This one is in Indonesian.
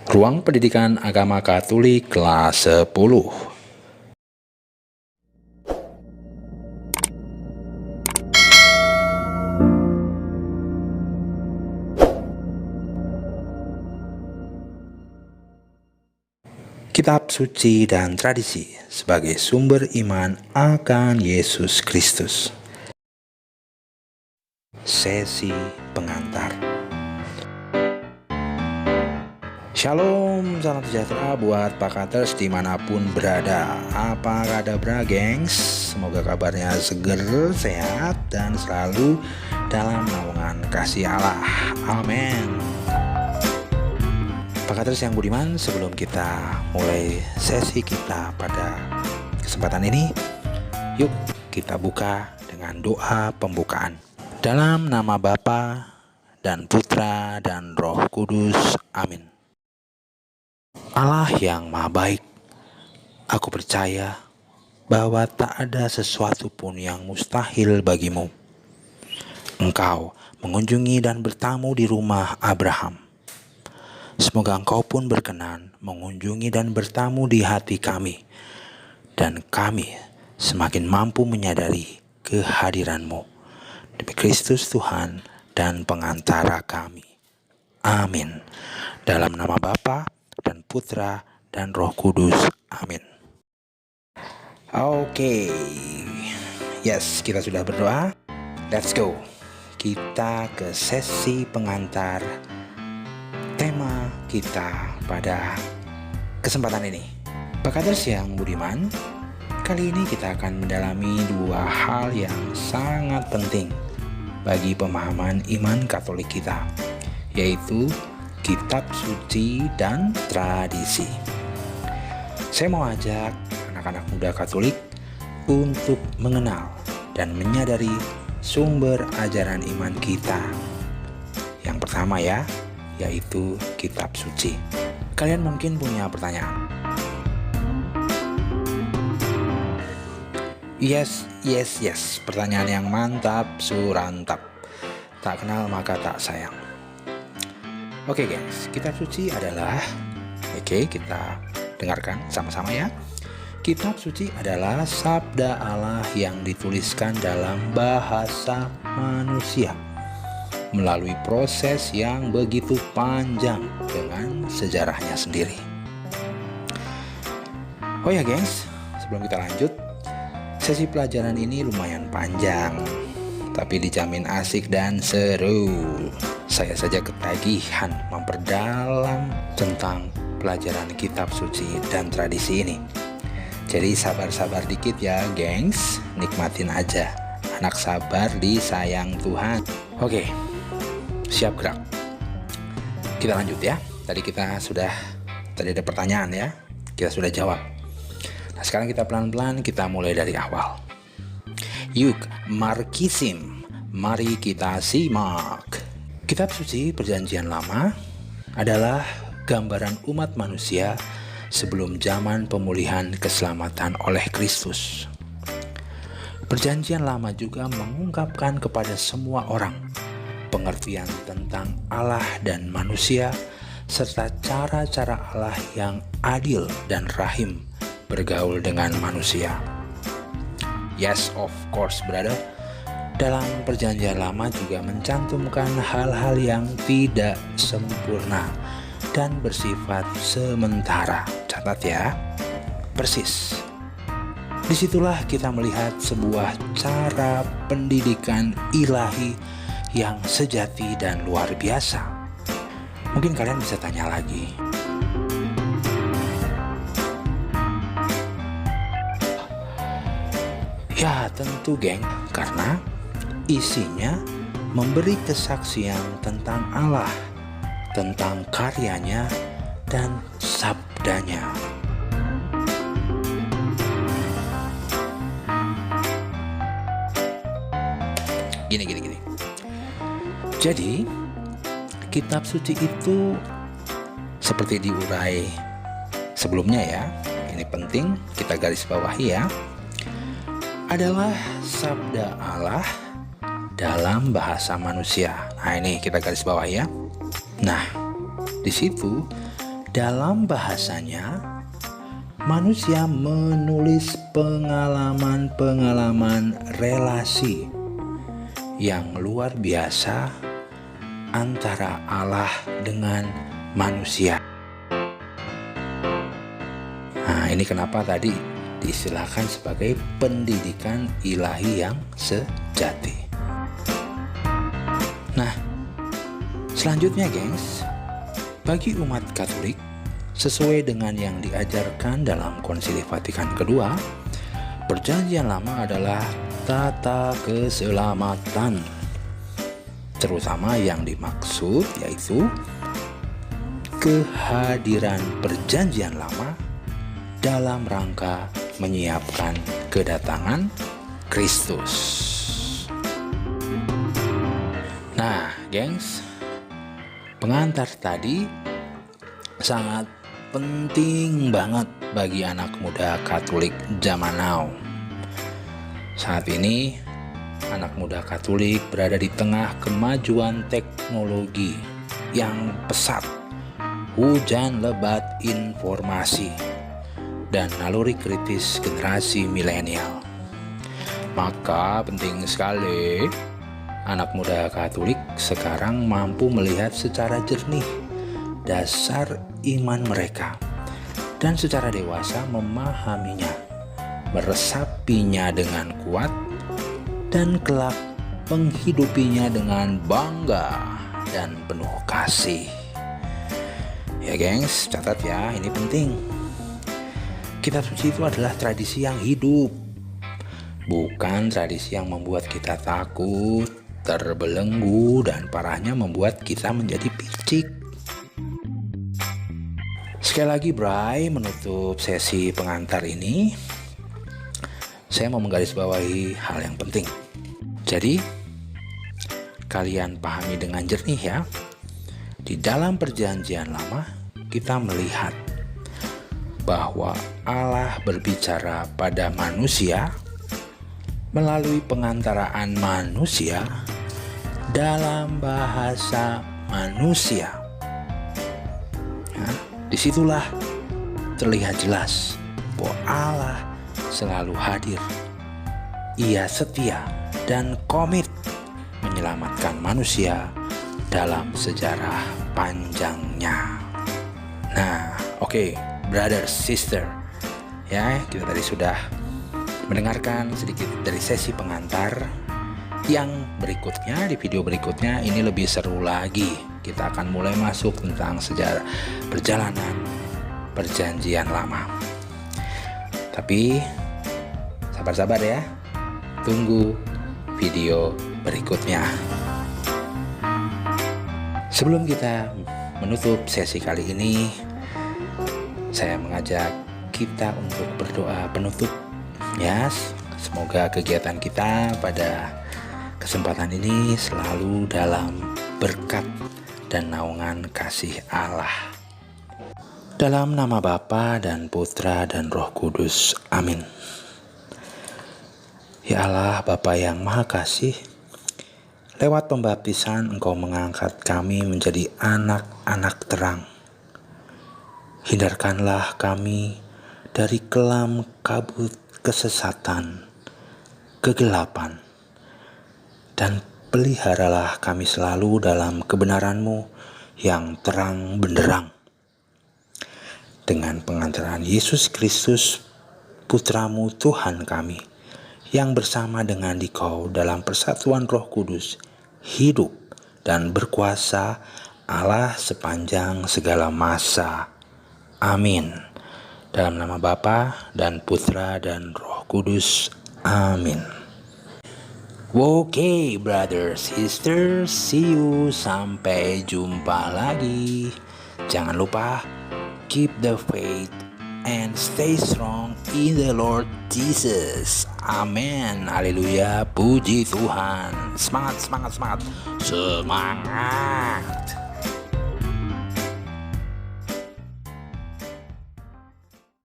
Ruang Pendidikan Agama Katolik kelas 10. Kitab suci dan tradisi sebagai sumber iman akan Yesus Kristus. Sesi pengantar. Shalom, salam sejahtera buat Pakaters dimanapun berada. Apa kabar gengs? Semoga kabarnya seger, sehat, dan selalu dalam naungan kasih Allah. Amin. Pakaters yang budiman, sebelum kita mulai sesi kita pada kesempatan ini, yuk kita buka dengan doa pembukaan. Dalam nama Bapa dan Putra dan Roh Kudus. Amin. Allah yang Maha Baik, aku percaya bahwa tak ada sesuatu pun yang mustahil bagimu. Engkau mengunjungi dan bertamu di rumah Abraham. Semoga Engkau pun berkenan mengunjungi dan bertamu di hati kami, dan kami semakin mampu menyadari kehadiran-Mu. Demi Kristus Tuhan dan pengantara kami. Amin. Dalam nama Bapa dan Putra dan Roh Kudus. Amin. Oke. Yes, kita sudah berdoa. Let's go. Kita ke sesi pengantar tema kita pada kesempatan ini. Pakaters yang budiman, kali ini kita akan mendalami dua hal yang sangat penting bagi pemahaman iman Katolik kita, yaitu kitab suci dan tradisi. Saya mau ajak anak-anak muda Katolik untuk mengenal dan menyadari sumber ajaran iman kita. Yang pertama yaitu kitab suci. Kalian mungkin punya pertanyaan. Yes. Pertanyaan yang mantap, surantap. Tak kenal maka tak sayang. Oke guys, kitab suci adalah, kita dengarkan sama-sama ya. Kitab suci adalah sabda Allah yang dituliskan dalam bahasa manusia melalui proses yang begitu panjang dengan sejarahnya sendiri. Oh ya gengs, sebelum kita lanjut, sesi pelajaran ini lumayan panjang, tapi dijamin asik dan seru. Saya saja ketagihan memperdalam tentang pelajaran kitab suci dan tradisi ini. Jadi sabar-sabar dikit ya gengs, nikmatin aja. Anak sabar disayang Tuhan. Oke, siap gerak. Kita lanjut ya. Tadi ada pertanyaan ya, kita sudah jawab. Nah sekarang kita pelan-pelan kita mulai dari awal. Yuk, Markisim, mari kita simak. Kitab suci Perjanjian Lama adalah gambaran umat manusia sebelum zaman pemulihan keselamatan oleh Kristus. Perjanjian Lama juga mengungkapkan kepada semua orang pengertian tentang Allah dan manusia, serta cara-cara Allah yang adil dan rahim bergaul dengan manusia. Yes, of course, brother. Dalam Perjanjian Lama juga mencantumkan hal-hal yang tidak sempurna dan bersifat sementara. Catat ya, persis. Disitulah kita melihat sebuah cara pendidikan ilahi yang sejati dan luar biasa. Mungkin kalian bisa tanya lagi, ya tentu geng, karena isinya memberi kesaksian tentang Allah, tentang karyanya dan sabdanya. Gini. Jadi, kitab suci itu seperti diurai sebelumnya ya. Ini penting kita garis bawahi ya. Adalah sabda Allah dalam bahasa manusia. Nah, ini kita garis bawah ya. Nah, di situ dalam bahasanya, manusia menulis pengalaman-pengalaman relasi yang luar biasa antara Allah dengan manusia. Nah, ini kenapa tadi diistilahkan sebagai pendidikan ilahi yang sejati. Nah, selanjutnya gengs, bagi umat Katolik, sesuai dengan yang diajarkan dalam Konsili Vatikan kedua, Perjanjian Lama adalah tata keselamatan, terutama yang dimaksud yaitu kehadiran Perjanjian Lama dalam rangka menyiapkan kedatangan Kristus. Nah, gengs, pengantar tadi sangat penting banget bagi anak muda Katolik zaman now. Saat ini, anak muda Katolik berada di tengah kemajuan teknologi yang pesat, hujan lebat informasi, dan naluri kritis generasi milenial. Maka penting sekali anak muda Katolik sekarang mampu melihat secara jernih dasar iman mereka dan secara dewasa memahaminya, meresapinya dengan kuat, dan kelak menghidupinya dengan bangga dan penuh kasih. Ya gengs, catat ya, ini penting. Kitab suci itu adalah tradisi yang hidup, bukan tradisi yang membuat kita takut, terbelenggu, dan parahnya membuat kita menjadi picik. Sekali lagi Bray, menutup sesi pengantar ini, saya mau menggarisbawahi hal yang penting. Jadi, kalian pahami dengan jernih ya, di dalam Perjanjian Lama kita melihat bahwa Allah berbicara pada manusia melalui pengantaraan manusia dalam bahasa manusia. Disitulah terlihat jelas bahwa Allah selalu hadir. Ia setia dan komit menyelamatkan manusia dalam sejarah panjangnya. Nah, oke, brother, sister, ya, kita tadi sudah mendengarkan sedikit dari sesi pengantar. Yang berikutnya, di video berikutnya ini lebih seru lagi. Kita akan mulai masuk tentang sejarah perjalanan Perjanjian Lama. Tapi sabar-sabar ya, tunggu video berikutnya. Sebelum kita menutup sesi kali ini, saya mengajak kita untuk berdoa penutup ya. Semoga kegiatan kita pada kesempatan ini selalu dalam berkat dan naungan kasih Allah. Dalam nama Bapa dan Putra dan Roh Kudus. Amin. Ya Allah, Bapa yang Maha Kasih, lewat pembaptisan Engkau mengangkat kami menjadi anak-anak terang. Hindarkanlah kami dari kelam kabut kesesatan, kegelapan, dan peliharalah kami selalu dalam kebenaran-Mu yang terang benderang. Dengan pengantaran Yesus Kristus, Putra-Mu Tuhan kami, yang bersama dengan Dikau dalam persatuan Roh Kudus, hidup dan berkuasa Allah sepanjang segala masa. Amin. Dalam nama Bapa dan Putra dan Roh Kudus. Amin. Oke, brothers, sisters, see you. Sampai jumpa lagi. Jangan lupa, keep the faith and stay strong in the Lord Jesus. Amin. Haleluya. Puji Tuhan. Semangat, semangat, semangat. Semangat.